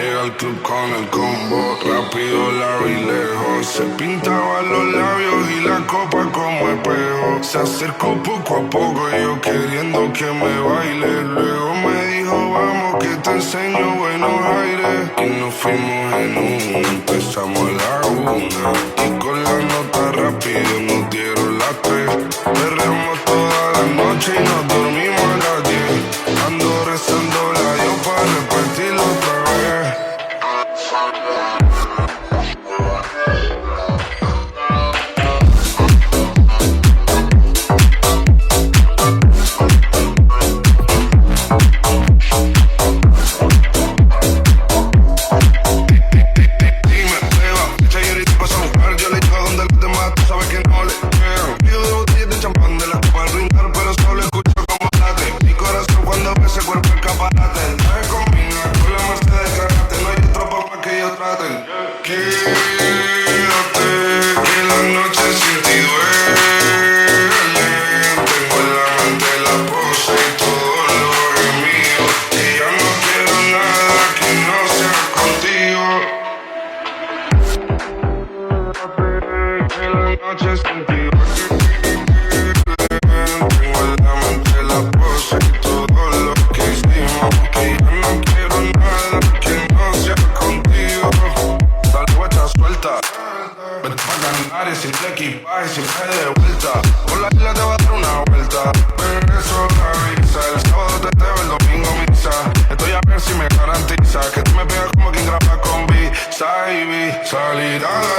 Llega al club con el combo, rápido, largo y lejos. Se pintaba los labios y la copa como espejo. Se acercó poco a poco y yo queriendo que me baile. Luego me dijo, vamos que te enseño buenos aires. Y nos fuimos en uno, empezamos a la una. Y con la nota rápido nos dieron las tres. Perreamos toda la noche y nos dormimos a las 10. Ando rezando la yo para repartirlo otra vez. Dime, beba, esta señorita pasa a buscar. Yo le digo donde los demás, tú sabes que no le llegan. Pido de botellas de champán de la copa al brindar, pero solo escucho como late mi corazón cuando ve ese cuerpo escaparate. Traje combina con la Mercedes Carrate, no hay otro papá que ellos traten. Quédate, que la noche sin ti duele. Tengo en la mente la pose y todo lo gemido. Y ya no quiero nada que no sea contigo. Que la noche sin ti duele. Tengo en la mente la pose y todo lo que hicimos. Que ya no quiero nada que no sea contigo. Dale vuelta suelta. Vete pa' Canarias sin equipaje, siempre de vuelta. Por la isla te va a dar una vuelta. Regreso la visa, el sábado te debo, el domingo misa. Estoy a ver si me garantiza que tú me pegas como quien graba con B. Salir a la